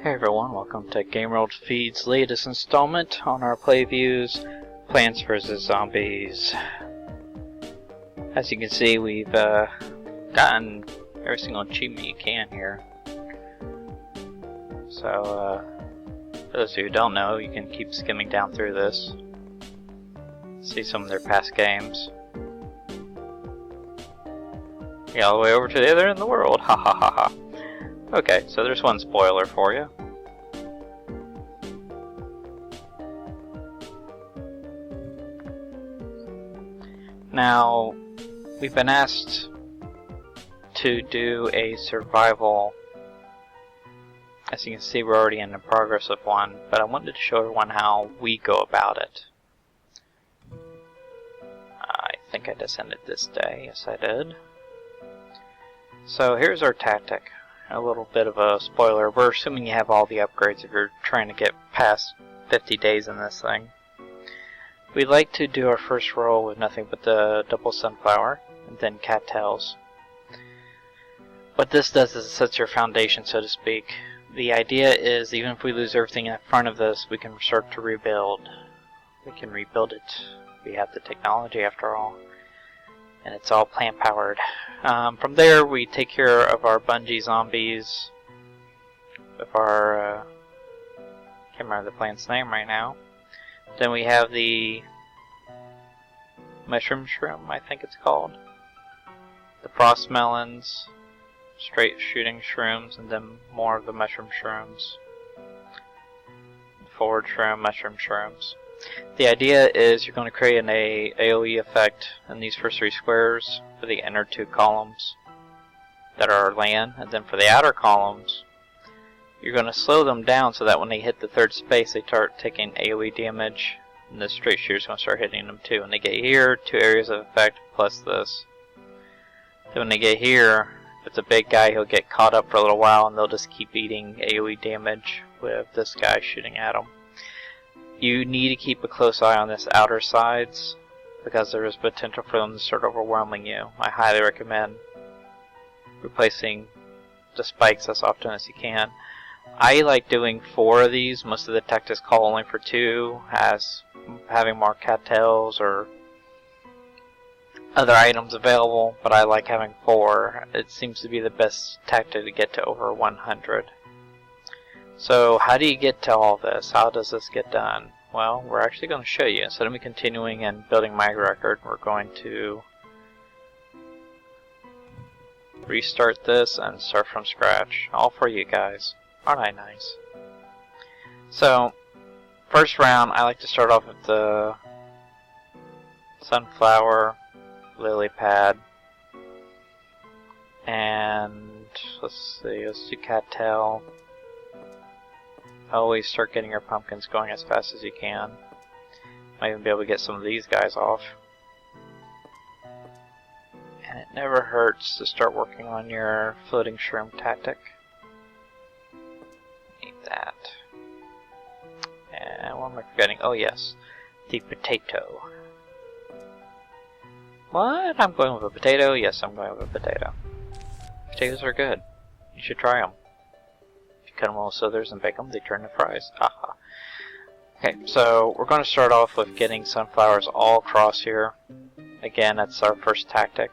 Hey everyone, welcome to Game World Feed's latest installment on our PlayViews, Plants vs. Zombies. As you can see, we've gotten every single achievement you can here. So, for those of you who don't know, you can keep skimming down through this. See some of their past games. Yeah, all the way over to the other end of the world, ha ha ha ha. Okay, so there's one spoiler for you. Now, we've been asked to do a survival. As you can see, we're already in the progress of one, but I wanted to show everyone how we go about it. I think I just ended this day, yes I did. So here's our tactic. A little bit of a spoiler, we're assuming you have all the upgrades if you're trying to get past 50 days in this thing. We like to do our first roll with nothing but the double sunflower, and then cattails. What this does is it sets your foundation, so to speak. The idea is, even if we lose everything in front of this, we can start to rebuild. We can rebuild it. We have the technology after all. And it's all plant powered. From there, we take care of our bungee zombies. With our, can't remember the plant's name right now. Then we have the mushroom shroom, I think it's called. The frost melons, straight shooting shrooms, and then more of the mushroom shrooms. Forward shroom, mushroom shrooms. The idea is you're going to create an AoE effect in these first three squares for the inner two columns that are land, and then for the outer columns you're going to slow them down so that when they hit the third space they start taking AoE damage, and the straight shooter's going to start hitting them too. When they get here, 2 areas of effect plus this. Then when they get here, if it's a big guy, he'll get caught up for a little while and they'll just keep eating AoE damage with this guy shooting at them. You need to keep a close eye on this outer sides because there is potential for them to start overwhelming you. I highly recommend replacing the spikes as often as you can. I like doing 4 of these. Most of the tactics call only for 2, as having more cattails or other items available, but I like having 4. It seems to be the best tactic to get to over 100. So how do you get to all this? How does this get done? Well, we're actually going to show you. Instead of me continuing and building my record, we're going to restart this and start from scratch. All for you guys. Aren't I nice? So, first round, I like to start off with the sunflower, lily pad, and let's do cattail. Always start getting your pumpkins going as fast as you can. Might even be able to get some of these guys off. And it never hurts to start working on your floating shroom tactic. Need that. And what am I forgetting? Oh yes, the potato. What? I'm going with a potato? Yes, I'm going with a potato. Potatoes are good. You should try them. If you cut them little slithers and bake them, they turn to fries. Haha. Okay, so we're going to start off with getting sunflowers all across here. Again, that's our first tactic.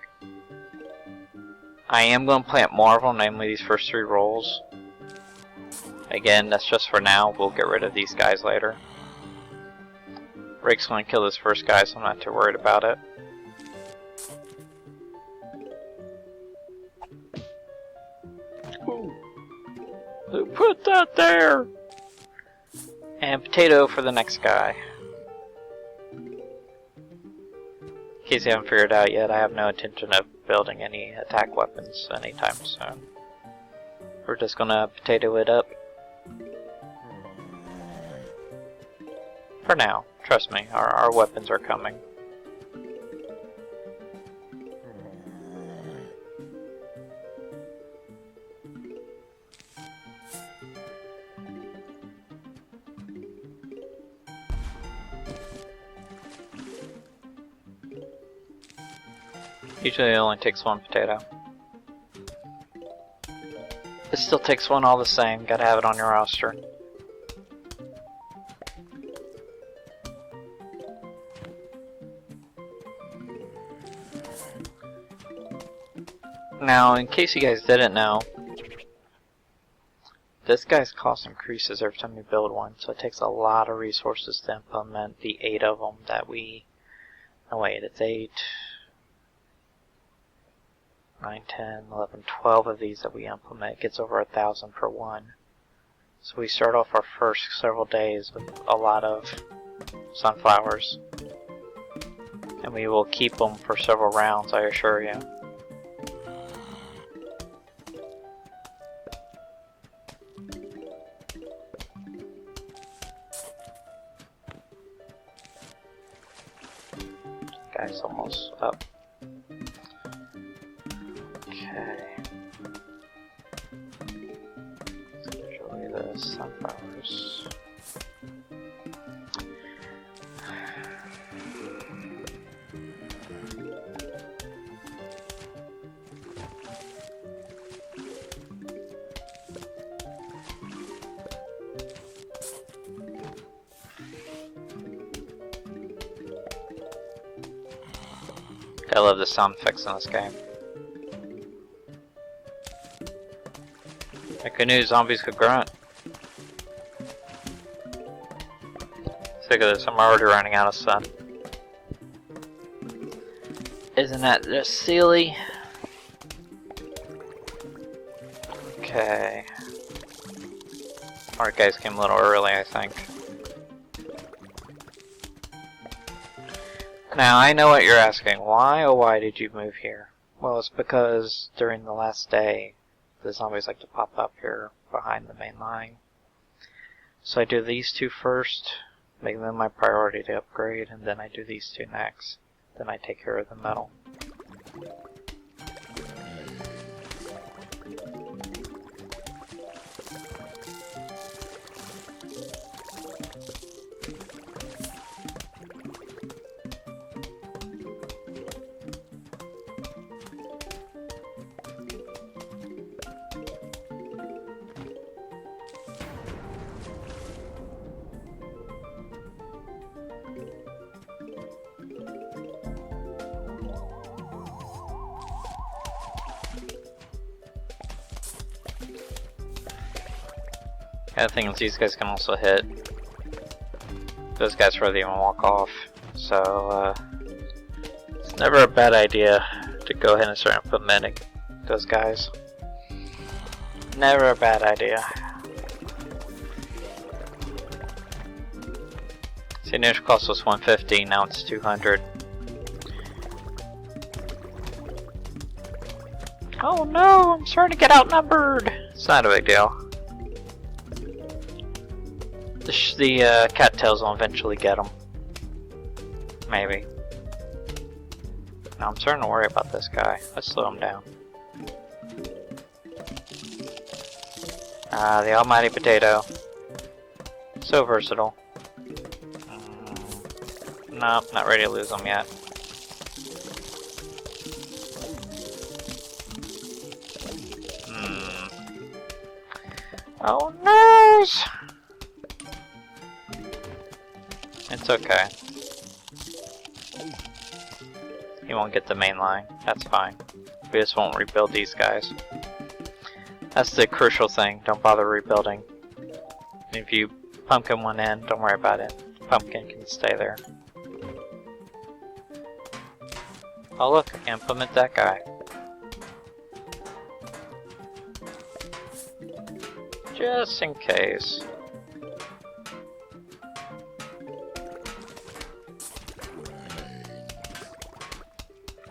I am going to plant more of them, namely these first 3 rolls. Again, that's just for now. We'll get rid of these guys later. Rake's going to kill this first guy, so I'm not too worried about it. Ooh. Put that there! And potato for the next guy. In case you haven't figured it out yet, I have no intention of building any attack weapons anytime soon. We're just gonna potato it up. For now, trust me, our weapons are coming. Usually it only takes 1 potato. It still takes one all the same. Gotta have it on your roster. Now, in case you guys didn't know, this guy's cost increases every time you build one, so it takes a lot of resources to implement the 8 of them that we... Oh wait, it's 8, 9, 10, 11, 12 of these that we implement. It gets over 1,000 per one. So we start off our first several days with a lot of sunflowers. And we will keep them for several rounds, I assure you. Guy's almost up. Okay. Enjoy the sunflowers. I love the sound effects in this game. Like, who knew zombies could grunt? Sick of this, I'm already running out of sun. Isn't that just silly? Okay. Our guys came a little early, I think. Now, I know what you're asking. Why, oh why did you move here? Well, it's because during the last day, the zombies like to pop up here behind the main line. So I do these two first, make them my priority to upgrade, and then I do these two next. Then I take care of the metal. The other thing is these guys can also hit. Those guys rather even walk off. So, it's never a bad idea to go ahead and start implementing those guys. Never a bad idea. See, initial cost was 150, now it's 200. Oh no, I'm starting to get outnumbered! It's not a big deal. The cattails will eventually get them. Maybe. Now I'm starting to worry about this guy. Let's slow him down. The almighty potato. So versatile. Nope, not ready to lose him yet. Oh no! It's okay. He won't get the main line. That's fine. We just won't rebuild these guys. That's the crucial thing. Don't bother rebuilding. If you pumpkin one in, don't worry about it. Pumpkin can stay there. Oh look, I can implement that guy. Just in case.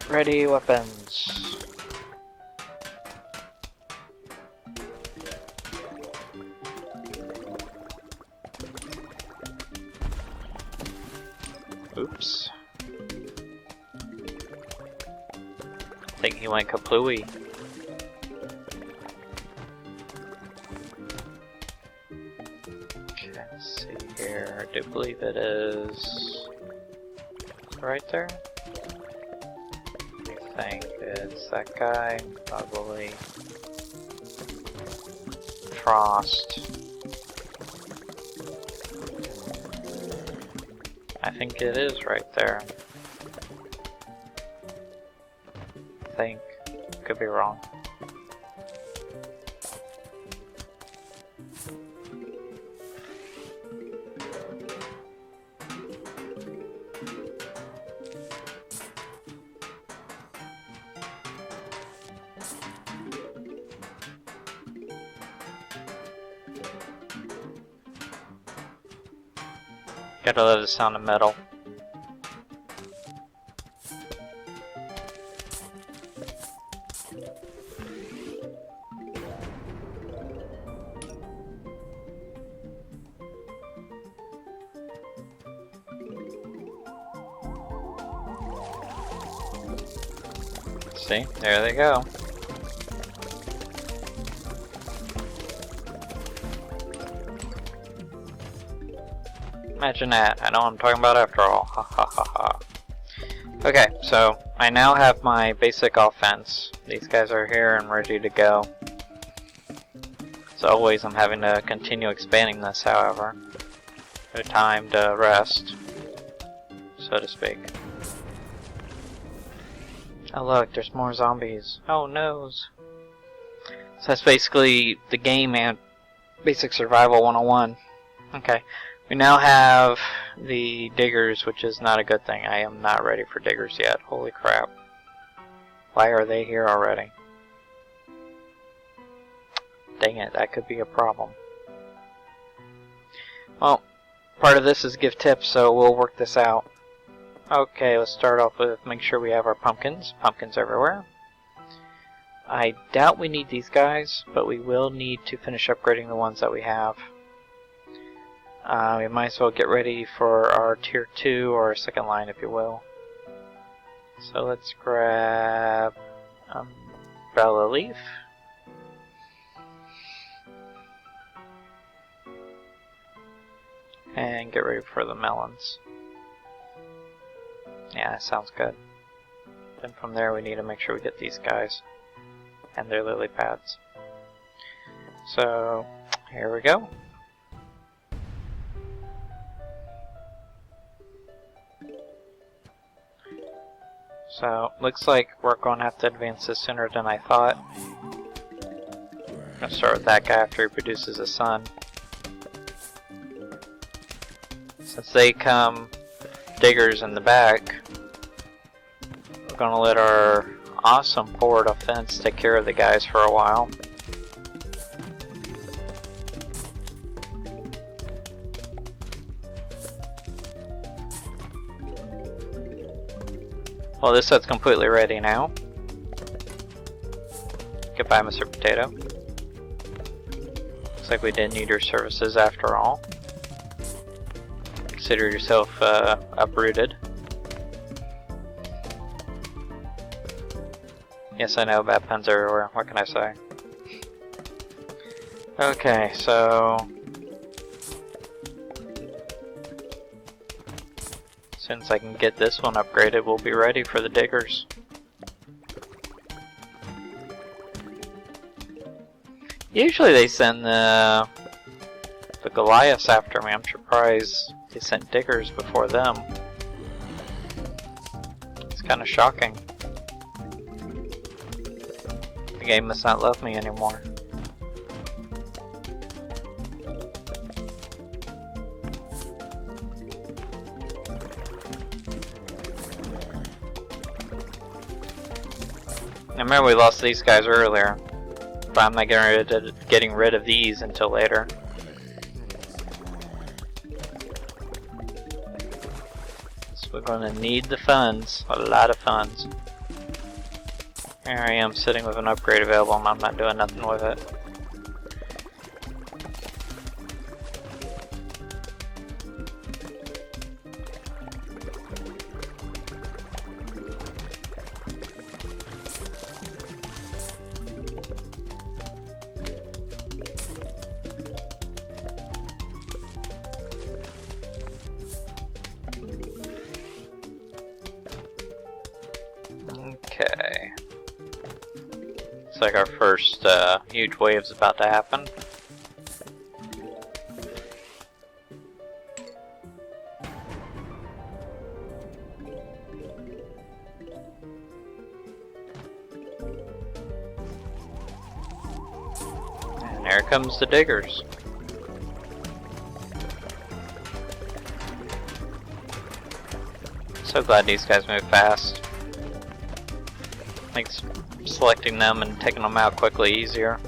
Ready weapons. Oops. I think he went kaplooey. Okay, let's see here. I do believe it is right there. I think it's that guy, probably. frost. I think it is right there. I think. Could be wrong. Gotta love the sound of metal. See, there they go. Imagine that. I know what I'm talking about after all. Ha ha ha ha. Okay, so I now have my basic offense. These guys are here and ready to go. As always, I'm having to continue expanding this, however. No time to rest, so to speak. Oh look, there's more zombies. Oh noes. So that's basically the game and basic survival 101. Okay. We now have the diggers, which is not a good thing. I am not ready for diggers yet. Holy crap. Why are they here already? Dang it, that could be a problem. Well, part of this is give tips, so we'll work this out. Okay, let's start off with make sure we have our pumpkins. Pumpkins everywhere. I doubt we need these guys, but we will need to finish upgrading the ones that we have. We might as well get ready for our tier 2 or second line, if you will. So let's grab umbrella leaf. And get ready for the melons. Yeah, that sounds good. Then from there we need to make sure we get these guys and their lily pads. So here we go. So looks like we're going to have to advance this sooner than I thought. I'm going to start with that guy after he produces a son. Since they come diggers in the back, we're going to let our awesome forward offense take care of the guys for a while. Well, this set's completely ready now. Goodbye, Mr. Potato. Looks like we didn't need your services after all. Consider yourself uprooted. Yes, I know, bad puns everywhere. What can I say? Okay, so since I can get this one upgraded, we'll be ready for the diggers. Usually they send the Goliaths after me. I'm surprised they sent diggers before them. It's kind of shocking. The game must not love me anymore. I remember we lost these guys earlier, but I'm not getting rid of these until later. So we're going to need the funds, a lot of funds. Here I am sitting with an upgrade available and I'm not doing nothing with it. Okay. Looks like our first huge wave's about to happen. And here comes the diggers. So glad these guys move fast. Makes selecting them and taking them out quickly easier.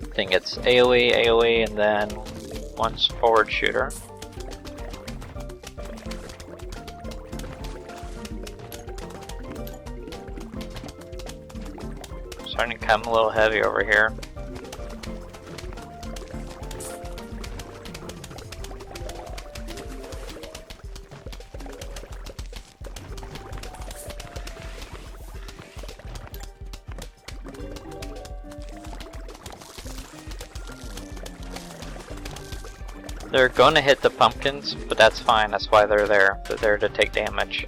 I think it's AoE, AoE, and then one's forward shooter. Starting to come a little heavy over here. They're going to hit the pumpkins, but that's fine. That's why they're there. They're there to take damage.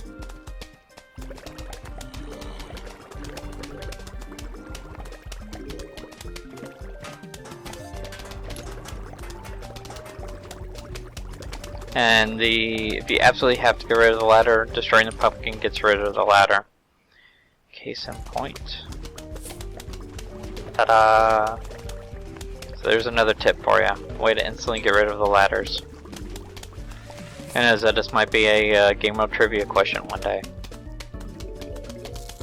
And if you absolutely have to get rid of the ladder, destroying the pumpkin gets rid of the ladder. Case in point. Ta-da! So there's another tip for you. Way to instantly get rid of the ladders. And as this might be a Game World Trivia question one day.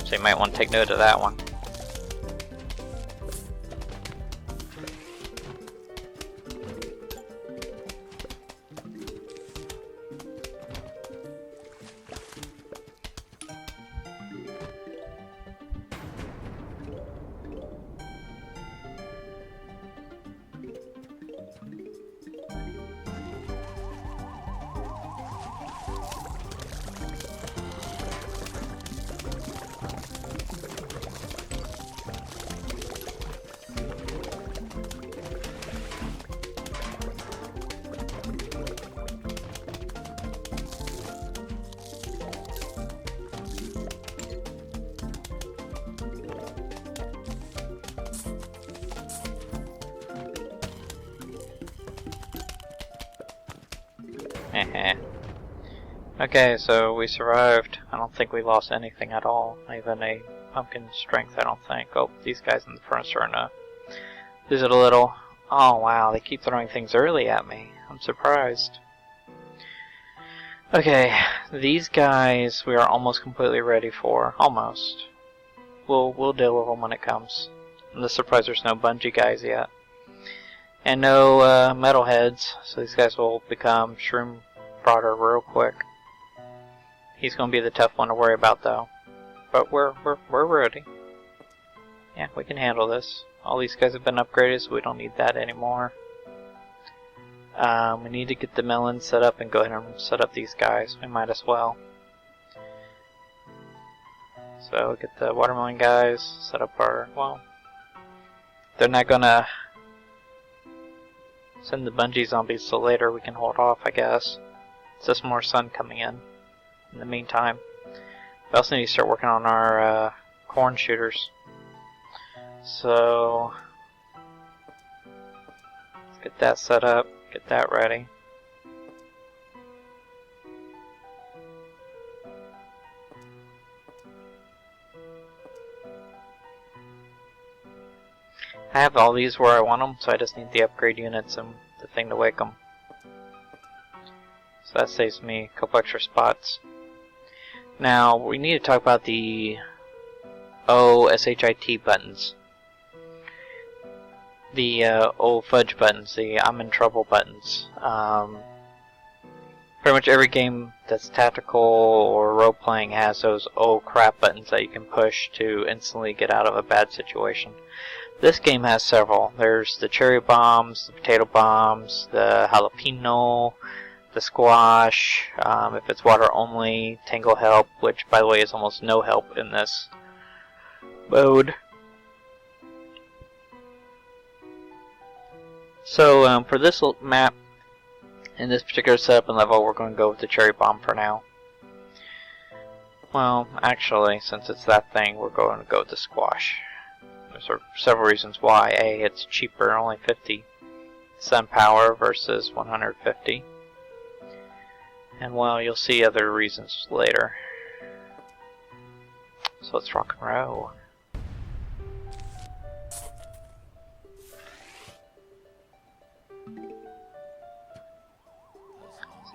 So you might want to take note of that one. Okay, so we survived. I don't think we lost anything at all. Not even a pumpkin strength, I don't think. Oh, these guys in the front are starting to lose it a little. Oh wow, they keep throwing things early at me. I'm surprised. Okay, these guys we are almost completely ready for. Almost. We'll deal with them when it comes. I'm just surprised there's no bungee guys yet. And no metalheads, so these guys will become shroom fodder real quick. He's gonna be the tough one to worry about though. But we're ready. Yeah, we can handle this. All these guys have been upgraded, so we don't need that anymore. We need to get the melons set up and go ahead and set up these guys. We might as well. So get the watermelon guys, set up our, well, they're not gonna send the bungee zombies so later we can hold off, I guess. It's just more sun coming in the meantime. We also need to start working on our corn shooters. So let's get that set up, get that ready. I have all these where I want them, so I just need the upgrade units and the thing to wake them. So that saves me a couple extra spots. Now, we need to talk about the OSHIT buttons. The old fudge buttons, the I'm in trouble buttons. Pretty much every game that's tactical or role-playing has those oh crap buttons that you can push to instantly get out of a bad situation. This game has several. There's the cherry bombs, the potato bombs, the jalapeno, the squash, if it's water only, tangle help, which by the way is almost no help in this mode. So for this map, in this particular setup and level, we're going to go with the cherry bomb for now. Well, actually, since it's that thing, we're going to go with the squash. There's several reasons why. A, it's cheaper, only 50 sun power versus 150. And well, you'll see other reasons later. So let's rock and roll.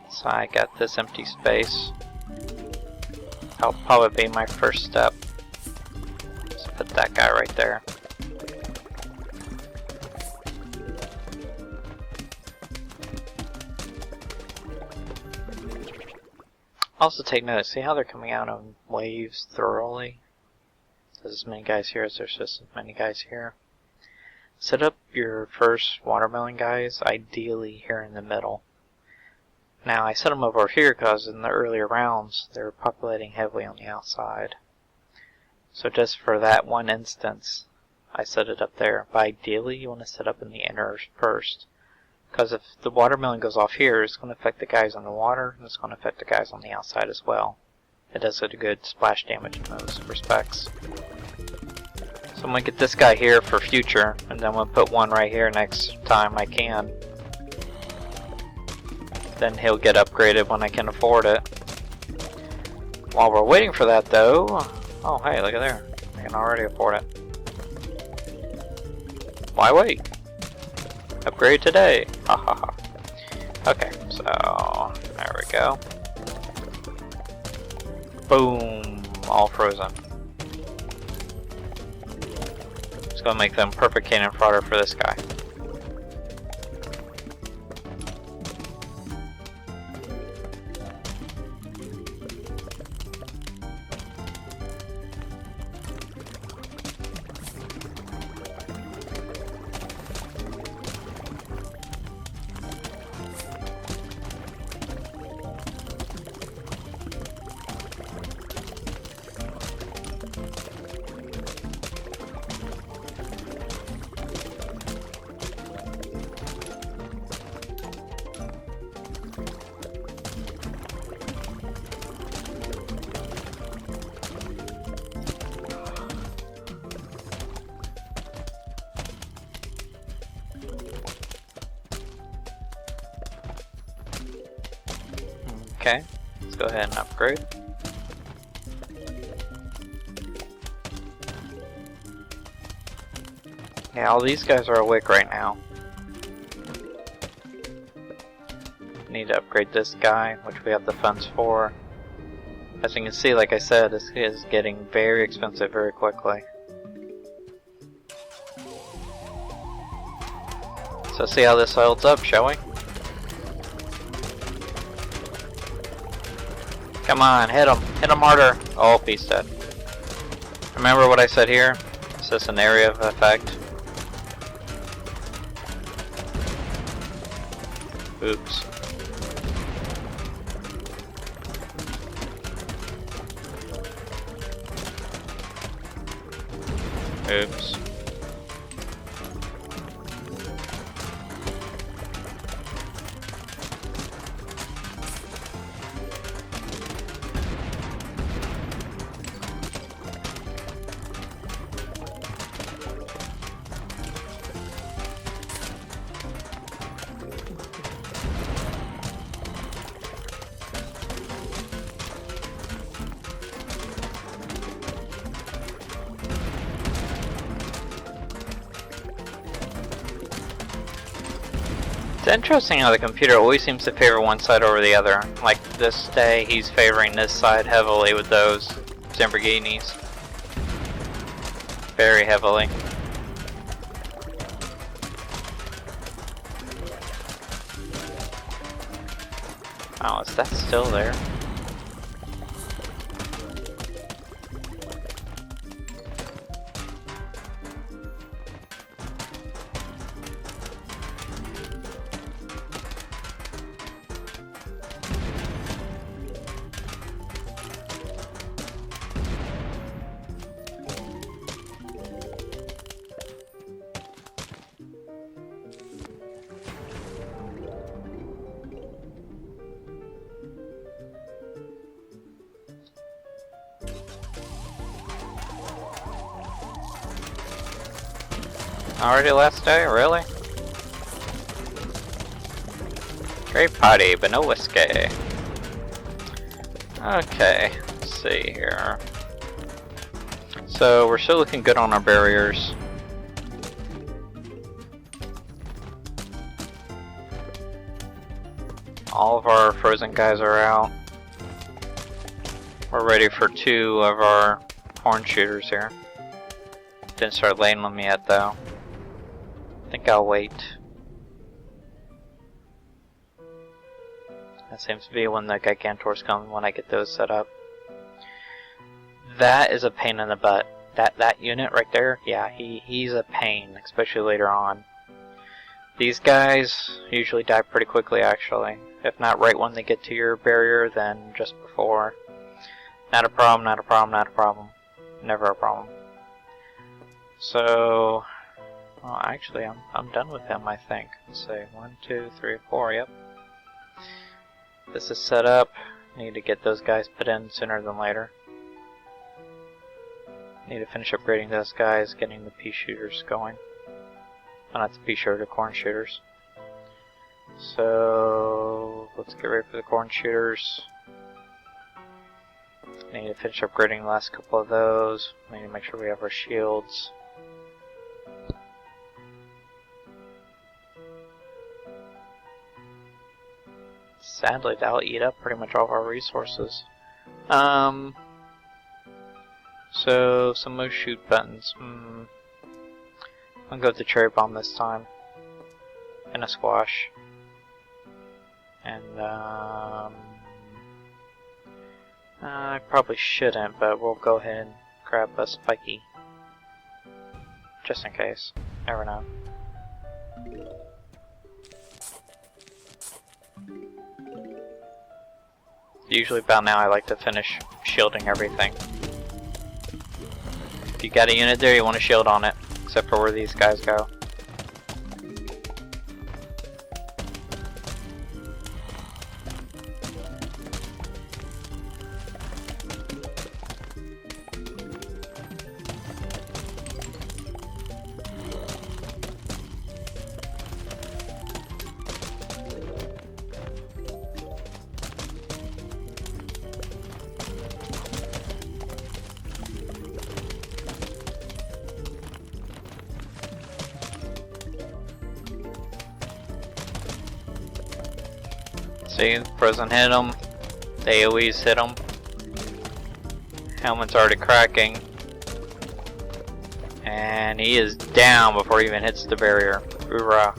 So I got this empty space. That'll probably be my first step. Just put that guy right there. Also take note, see how they're coming out in waves thoroughly? There's as many guys here as there's just as many guys here. Set up your first watermelon guys, ideally here in the middle. Now I set them over here because in the earlier rounds they were populating heavily on the outside. So just for that one instance, I set it up there. But ideally you want to set up in the inner first. Because if the watermelon goes off here, it's going to affect the guys on the water, and it's going to affect the guys on the outside as well. It does a good splash damage in those respects. So I'm going to get this guy here for future, and then I'm going to put one right here next time I can. Then he'll get upgraded when I can afford it. While we're waiting for that though, oh hey, look at there. I can already afford it. Why wait? Upgrade today! Ha ha ha. Okay, so there we go. Boom! All frozen. Just gonna make them perfect cannon fodder for this guy. Okay, let's go ahead and upgrade. Yeah, all these guys are awake right now. Need to upgrade this guy, which we have the funds for. As you can see, like I said, this is getting very expensive very quickly. So see how this holds up, shall we? Come on, hit him! Hit him harder! Oh, he's dead. Remember what I said here? It's just an area of effect. Oops. Oops. It's interesting how the computer always seems to favor one side over the other. Like this day, he's favoring this side heavily with those Lamborghinis. Very heavily. Oh, is that still there? Already last day? Really? Great party, but no whiskey. Okay, let's see here. So we're still looking good on our barriers. All of our frozen guys are out. We're ready for 2 of our horn shooters here. Didn't start laying them yet though. I think I'll wait. That seems to be when the Gigantors come, when I get those set up. That is a pain in the butt. That unit right there, yeah, he's a pain, especially later on. These guys usually die pretty quickly actually. If not right when they get to your barrier, then just before. Not a problem, not a problem, not a problem. Never a problem. So, well, actually, I'm done with him, I think. Let's see, 1, 2, 3, 4, yep. This is set up. Need to get those guys put in sooner than later. Need to finish upgrading those guys, getting the pea shooters going. Oh, not the pea shooter, the corn shooters. So, let's get ready for the corn shooters. Need to finish upgrading the last couple of those. Need to make sure we have our shields. Sadly, that'll eat up pretty much all of our resources. So some more shoot buttons. I'll go with the cherry bomb this time. And a squash. And I probably shouldn't, but we'll go ahead and grab a spiky. Just in case. Never know. Usually about now I like to finish shielding everything. If you got a unit there, you want to shield on it, except for where these guys go. See, frozen hit him. The AoEs hit him. Helmet's already cracking. And he is down before he even hits the barrier. Hoorah.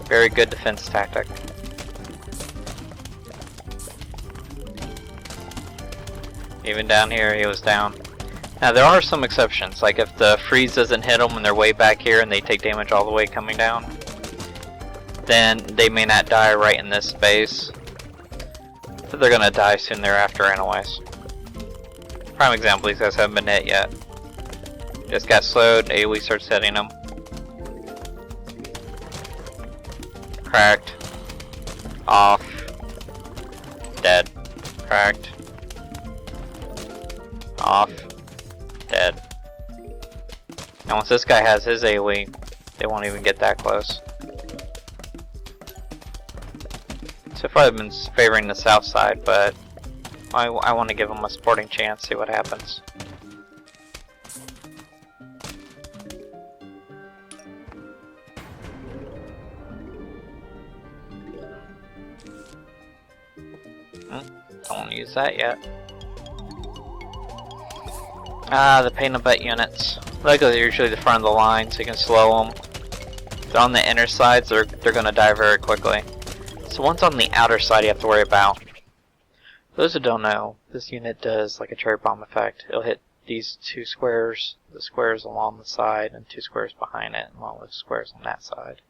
Very good defense tactic. Even down here, he was down. Now, there are some exceptions. Like if the freeze doesn't hit them when they're way back here and they take damage all the way coming down, then they may not die right in this space, but they're gonna die soon thereafter anyways. Prime example, these guys haven't been hit yet. Just got slowed, AoE starts hitting them. Cracked. Off. Dead. Cracked. Off. Dead. And once this guy has his AoE, they won't even get that close. So far I've been favoring the south side, but I want to give them a sporting chance, see what happens. Don't want to use that yet. Ah, the pain in the butt units. Like they're usually the front of the line, so you can slow them. If they're on the inner sides, they're gonna die very quickly. So one's on the outer side you have to worry about. For those who don't know, this unit does like a cherry bomb effect. It'll hit these 2 squares, the squares along the side, and 2 squares behind it, along with squares on that side.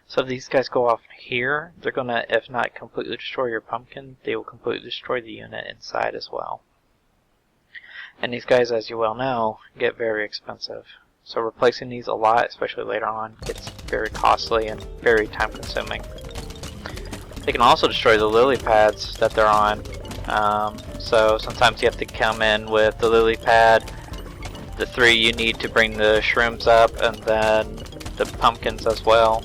So if these guys go off here, they're gonna, if not completely destroy your pumpkin, they will completely destroy the unit inside as well. And these guys, as you well know, get very expensive. So replacing these a lot, especially later on, gets very costly and very time consuming. They can also destroy the lily pads that they're on. So sometimes you have to come in with the lily pad, the 3 you need to bring the shrooms up, and then the pumpkins as well.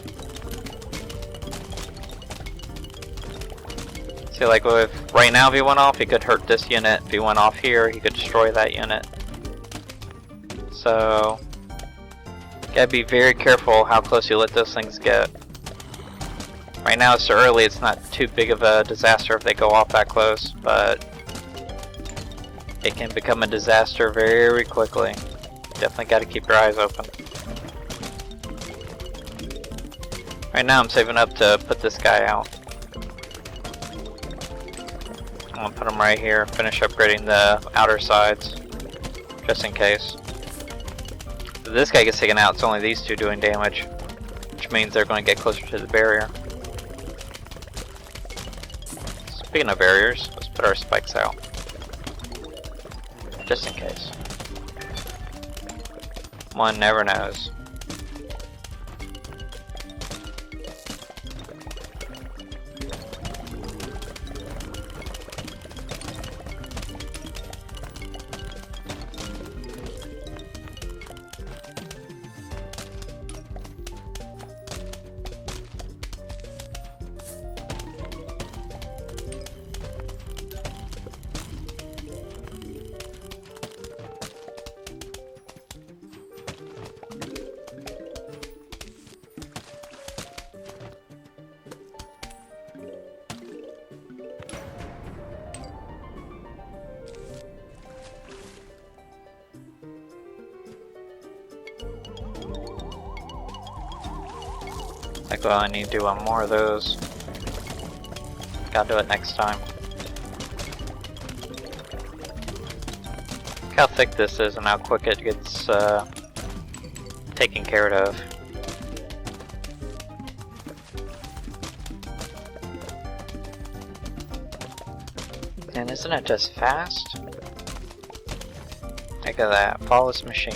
So See, like with right now, if he went off, he could hurt this unit. If he went off here, he could destroy that unit. So, gotta be very careful how close you let those things get. Right now it's so early, it's not too big of a disaster if they go off that close, but it can become a disaster very quickly. Definitely gotta keep your eyes open. Right now I'm saving up to put this guy out. I'm gonna put him right here, finish upgrading the outer sides, just in case. If this guy gets taken out, it's only these two doing damage, which means they're going to get closer to the barrier. Speaking of barriers, let's put our spikes out, just in case. One never knows. Like, well, I need to do one more of those. Gotta do it next time. Look how thick this is and how quick it gets taken care of. And isn't it just fast? Look at that, flawless machine.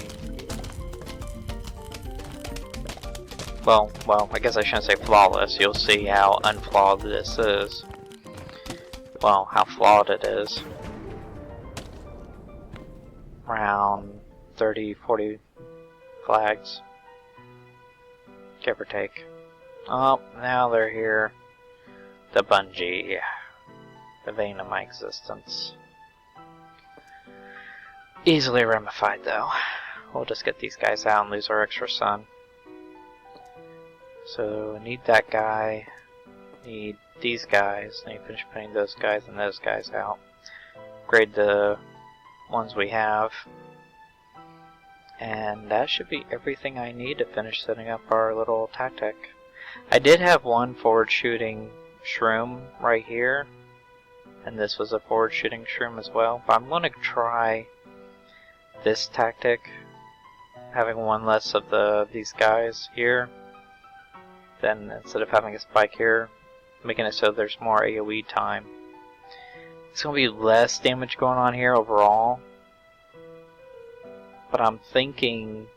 Well, I guess I shouldn't say flawless. You'll see how unflawed this is. Well, how flawed it is. Around 30, 40 flags. Give or take. Oh, now they're here. The bungee. The vein of my existence. Easily ramified though. We'll just get these guys out and lose our extra sun. So, need that guy, need these guys, need to finish putting those guys and those guys out. Upgrade the ones we have. And that should be everything I need to finish setting up our little tactic. I did have one forward shooting shroom right here. And this was a forward shooting shroom as well. But I'm going to try this tactic. Having one less of these guys here. Then instead of having a spike here, making it so there's more AoE time. It's going to be less damage going on here overall. But I'm thinking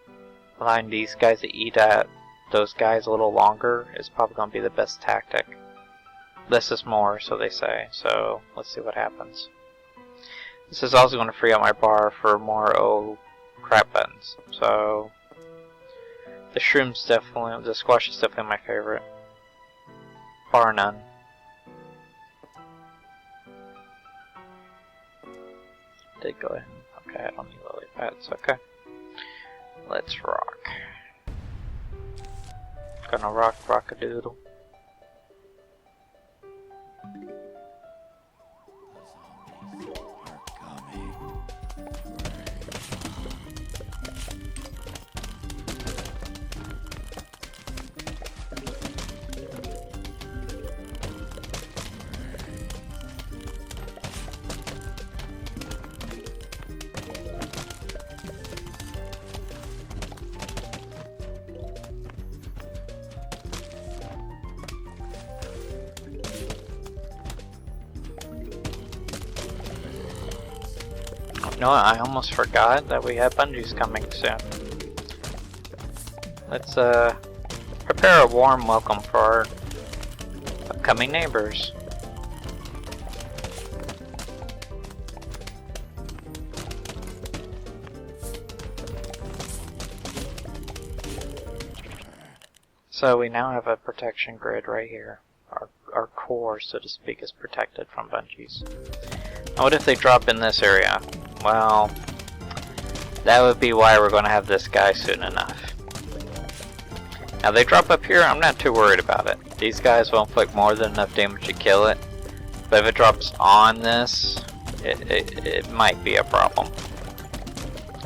allowing these guys to eat at those guys a little longer is probably going to be the best tactic. Less is more, so they say. So let's see what happens. This is also going to free up my bar for more crap buttons. So the shroom's definitely, the squash is definitely my favorite. Bar none. Did go ahead. Okay, I don't need lily pads. Okay. Let's rock. Gonna rock a doodle. You know what, I almost forgot that we have bungees coming soon. Let's prepare a warm welcome for our upcoming neighbors. So we now have a protection grid right here. our core, so to speak, is protected from bungees. Now what if they drop in this area? Well, that would be why we're going to have this guy soon enough. Now they drop up here, I'm not too worried about it. These guys will inflict more than enough damage to kill it. But if it drops on this, it might be a problem.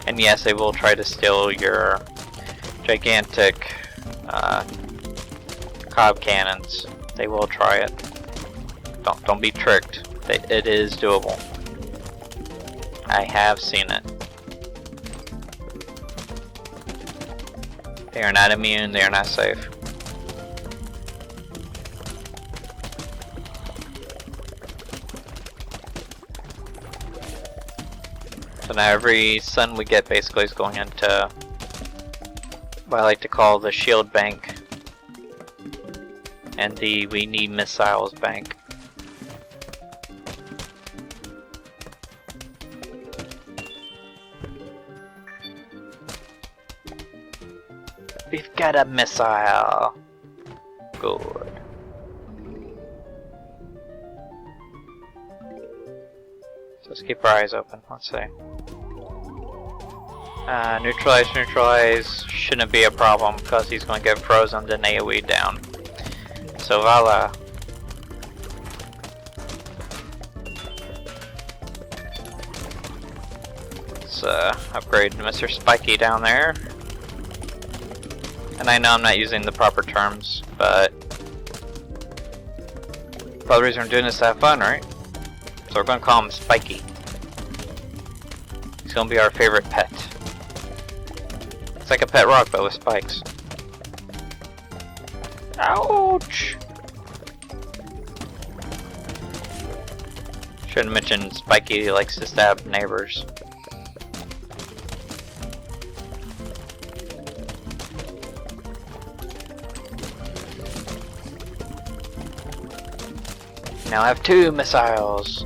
And yes, they will try to steal your gigantic cob cannons. They will try it. Don't be tricked. It is doable. I have seen it. They are not immune, they are not safe. So now every sun we get basically is going into what I like to call the shield bank and the we need missiles bank. We've got a missile. Good. So let's keep our eyes open. Let's see. Neutralize shouldn't be a problem because he's going to get frozen then AoE down. So voila. Let's upgrade Mr. Spiky down there. And I know I'm not using the proper terms, but part of the reason we're doing this is to have fun, right? So we're going to call him Spiky. He's going to be our favorite pet. It's like a pet rock, but with spikes. Ouch! Shouldn't mention Spiky likes to stab neighbors. Now I have 2 missiles.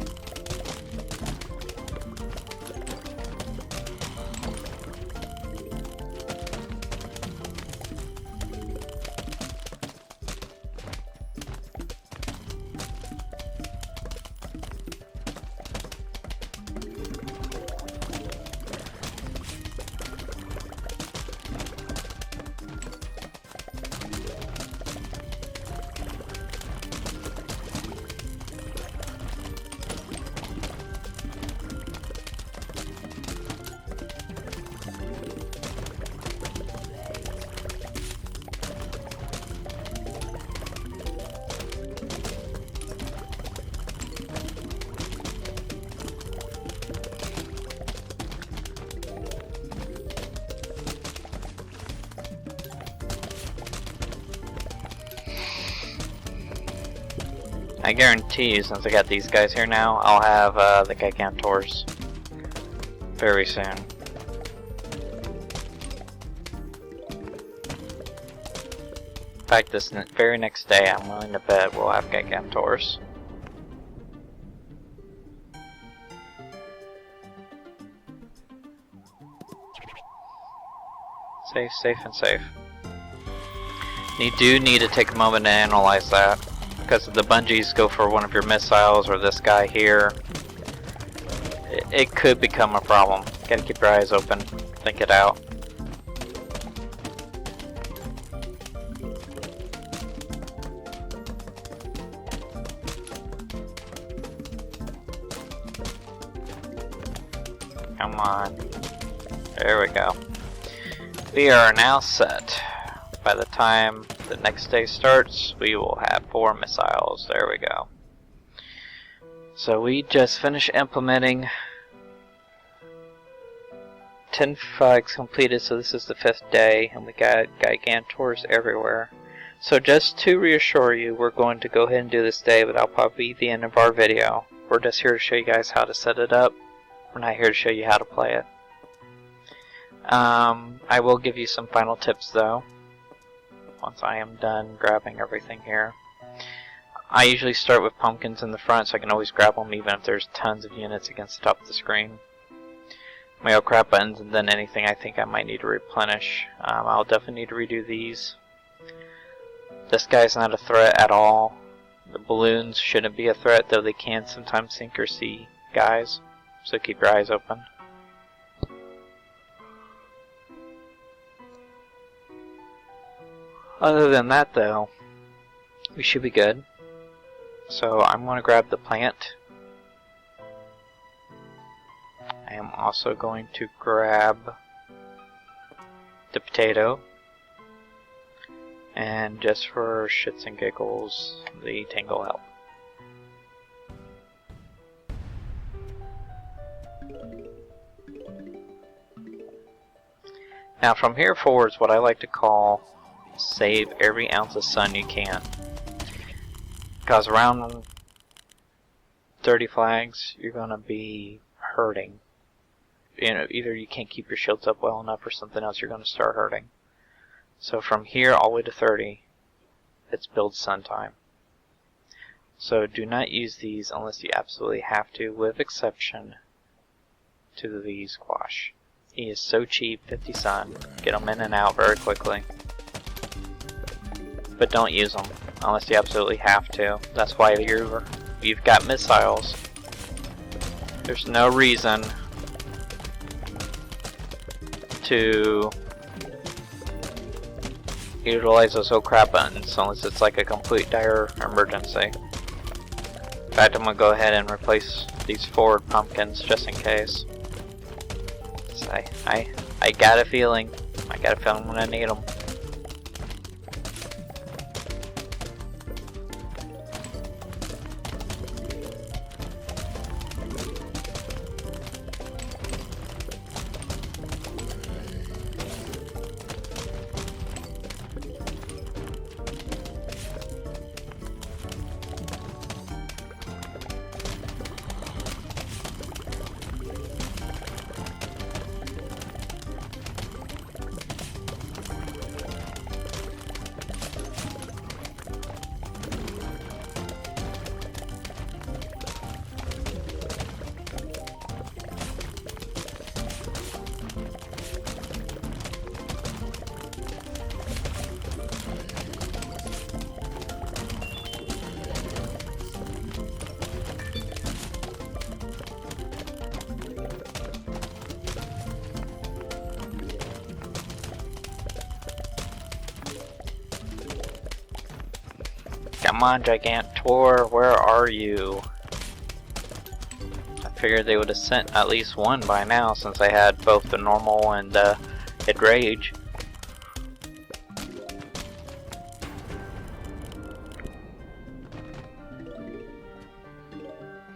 I guarantee you, since I got these guys here now, I'll have the Gigantors very soon. In fact, this very next day, I'm willing to bet we'll have Gigantors. Safe, safe, and safe. You do need to take a moment to analyze that. Because if the bungees go for one of your missiles or this guy here, it could become a problem. Gotta keep your eyes open, think it out. Come on. There we go. We are now set. By the time the next day starts, we will have 4 missiles. There we go. So we just finished implementing 10 flags completed, so this is the 5th day, and we got Gigantors everywhere. So just to reassure you, we're going to go ahead and do this day, but that'll probably be the end of our video. We're just here to show you guys how to set it up. We're not here to show you how to play it. I will give you some final tips though, once I am done grabbing everything here. I usually start with pumpkins in the front so I can always grab them even if there's tons of units against the top of the screen. My old crap buttons, and then anything I think I might need to replenish. I'll definitely need to redo these. This guy's not a threat at all. The balloons shouldn't be a threat, though they can sometimes sink or see guys, so keep your eyes open. Other than that though, we should be good. So I'm going to grab the plant. I am also going to grab the potato. And just for shits and giggles, the tingle help. Now from here forward is what I like to call save every ounce of sun you can. Because around 30 flags, you're going to be hurting. You know, either you can't keep your shields up well enough or something else, you're going to start hurting. So from here all the way to 30, it's build sun time. So do not use these unless you absolutely have to, with exception to the squash. He is so cheap, 50 sun, get them in and out very quickly. But don't use them unless you absolutely have to. That's why you've got missiles. There's no reason to utilize those oh crap buttons unless it's like a complete dire emergency. In fact, I'm gonna go ahead and replace these forward pumpkins just in case. So I got a feeling. I got a feeling I'm gonna need them. Come on, Gigantor, where are you? I figured they would have sent at least one by now since I had both the normal and hit rage.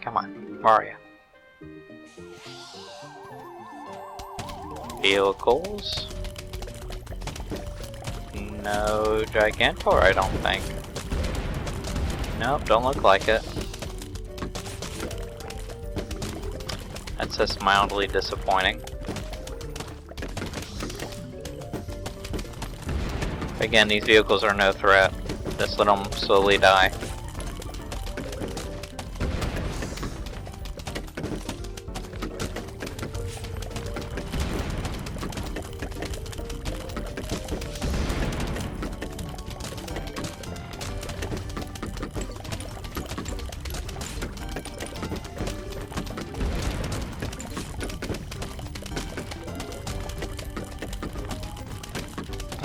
Come on, where are you? Vehicles? No Gigantor, I don't think. Nope, don't look like it. That's just mildly disappointing. Again, these vehicles are no threat. Just let them slowly die.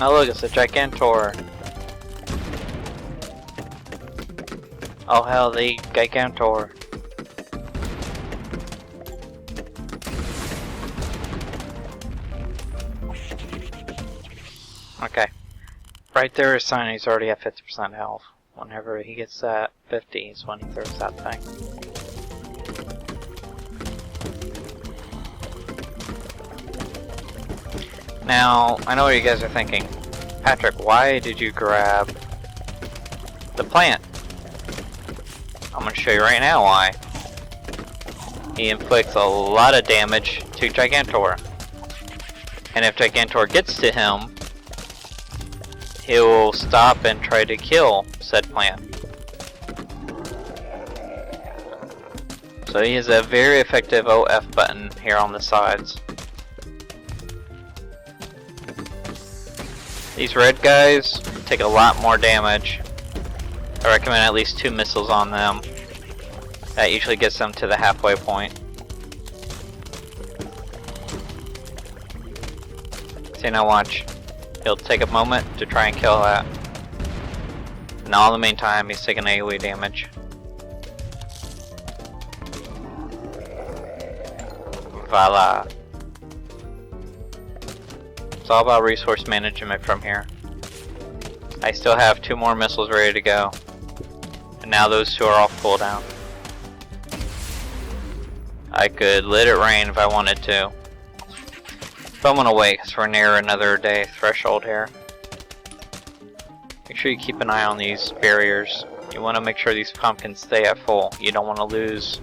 Oh look, it's a Gigantor. Oh hell, the Gigantor. Okay. Right there is sign he's already at 50% health. Whenever he gets that 50 is when he throws that thing. Now, I know what you guys are thinking. Patrick, why did you grab the plant? I'm going to show you right now why. He inflicts a lot of damage to Gigantor. And if Gigantor gets to him, he will stop and try to kill said plant. So he has a very effective OF button here on the sides. These red guys take a lot more damage, I recommend at least 2 missiles on them. That usually gets them to the halfway point. See, now watch. He'll take a moment to try and kill that. And all the meantime, he's taking AoE damage. Voila. It's all about resource management from here. I still have 2 more missiles ready to go. And now those 2 are off cooldown. I could let it rain if I wanted to. But I'm gonna wait because we're near another day threshold here. Make sure you keep an eye on these barriers. You want to make sure these pumpkins stay at full. You don't want to lose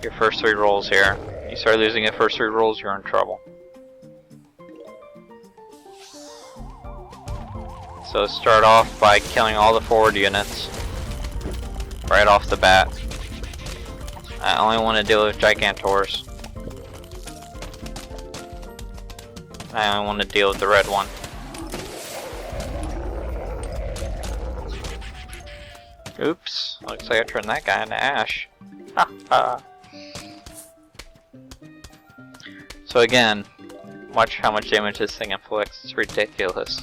your first 3 rolls here. You start losing the first 3 rolls, you're in trouble. So start off by killing all the forward units right off the bat. I only want to deal with Gigantors. I only want to deal with the red one. Oops, looks like I turned that guy into ash. Ha ha. So again, watch how much damage this thing inflicts. It's ridiculous.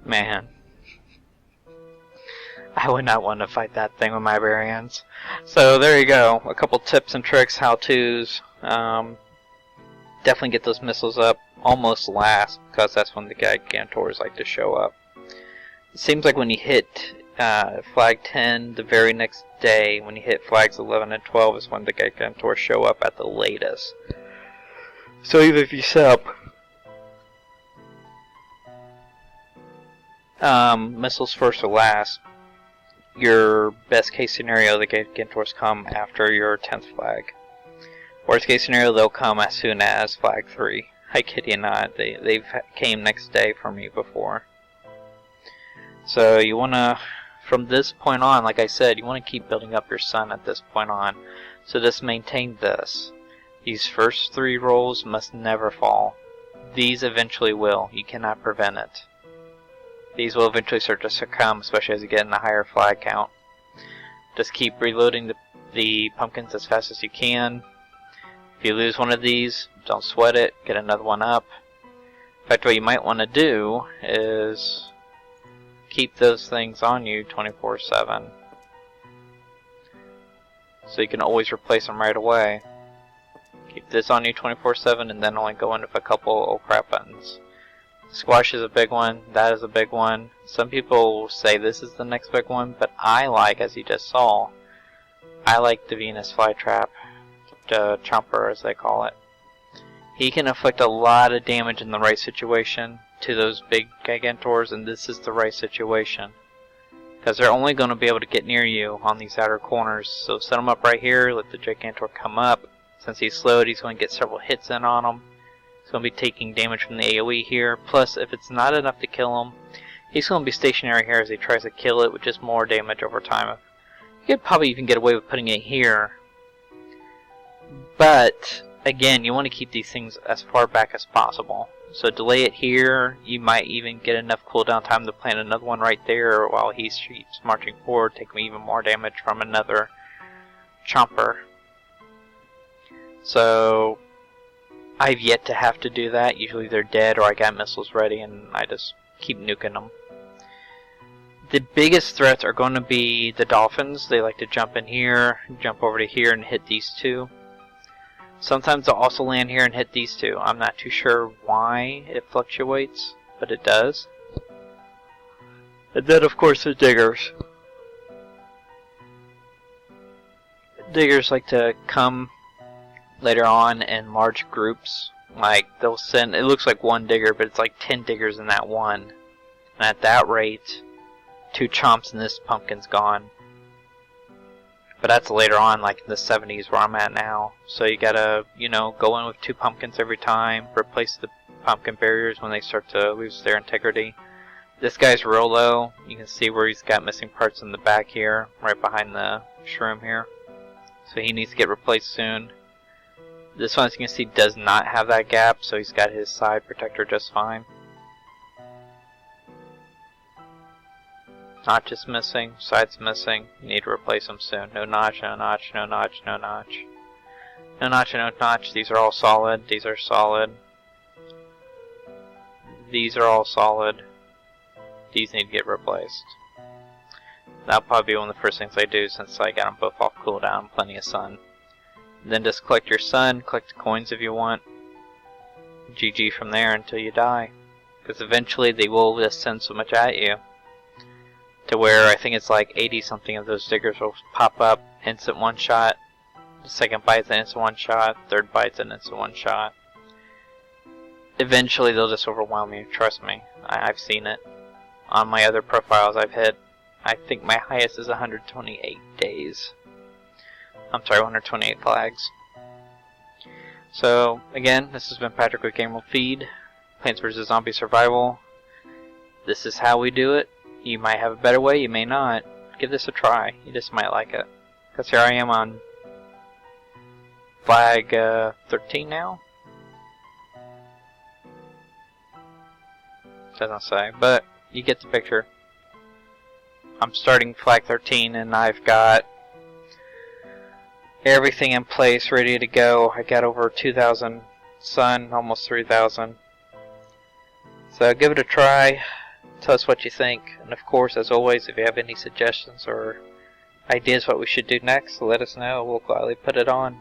Man. I would not want to fight that thing with my bare hands. So there you go. A couple tips and tricks, how-tos. Definitely get those missiles up almost last, because that's when the Gigantors like to show up. It seems like when you hit flag 10 the very next day, when you hit flags 11 and 12 is when the Gigantors show up at the latest. So even if you set up missiles first or last, your best case scenario, the Gigantors come after your 10th flag. Worst case scenario, they'll come as soon as flag 3. I kid you not, they've came next day for me before. So you want to, from this point on, like I said, you want to keep building up your sun at this point on. So just maintain this. These first 3 rolls must never fall. These eventually will. You cannot prevent it. These will eventually start to succumb, especially as you get in a higher flag count. Just keep reloading the pumpkins as fast as you can. If you lose one of these, don't sweat it, get another one up. In fact, what you might want to do is keep those things on you 24/7. So you can always replace them right away. Keep this on you 24/7 and then only go in with a couple oh crap buttons. Squash is a big one, that is a big one. Some people say this is the next big one, but I like, as you just saw, I like the Venus flytrap. Chomper as they call it. He can inflict a lot of damage in the right situation to those big Gigantors, and this is the right situation. Because they're only going to be able to get near you on these outer corners. So set him up right here, let the Gigantor come up. Since he's slowed, he's going to get several hits in on him. He's going to be taking damage from the AoE here. Plus, if it's not enough to kill him, he's going to be stationary here as he tries to kill it with just more damage over time. You could probably even get away with putting it here. But, again, you want to keep these things as far back as possible. So delay it here. You might even get enough cooldown time to plant another one right there while he keeps marching forward, taking even more damage from another Chomper. So, I've yet to have to do that. Usually they're dead or I got missiles ready and I just keep nuking them. The biggest threats are going to be the dolphins. They like to jump in here, jump over to here and hit these 2. Sometimes they'll also land here and hit these 2. I'm not too sure why it fluctuates, but it does. And then of course the diggers. Diggers like to come later on in large groups. Like they'll send, it looks like 1 digger, but it's like 10 diggers in that one. And at that rate, 2 chomps and this pumpkin's gone. But that's later on, like in the 70s where I'm at now. So you gotta, go in with 2 pumpkins every time, replace the pumpkin barriers when they start to lose their integrity. This guy's real low. You can see where he's got missing parts in the back here, right behind the shroom here. So he needs to get replaced soon. This one, as you can see, does not have that gap, so he's got his side protector just fine. Notch is missing, side's missing. You need to replace them soon. No notch, no notch, no notch, no notch. No notch, no notch. These are all solid. These are solid. These are all solid. These need to get replaced. That'll probably be one of the first things I do since I got them both off cooldown, plenty of sun. Then just collect your sun, collect the coins if you want. GG from there until you die. Because eventually they will just send so much at you. To where I think it's like 80 something of those diggers will pop up, instant one shot. The second bite's an instant one shot, third bite's an instant one shot. Eventually they'll just overwhelm you, trust me. I've seen it. On my other profiles I've hit, I think my highest is 128 days. I'm sorry, 128 flags. So, again, this has been Patrick with Game World Feed. Plants vs. Zombie Survival. This is how we do it. You might have a better way, you may not. Give this a try. You just might like it. Because here I am on flag 13 now. Doesn't say, but you get the picture. I'm starting flag 13 and I've got everything in place, ready to go. I got over 2,000 sun, almost 3,000. So give it a try. Tell us what you think. And of course, as always, if you have any suggestions or ideas what we should do next, let us know. We'll gladly put it on.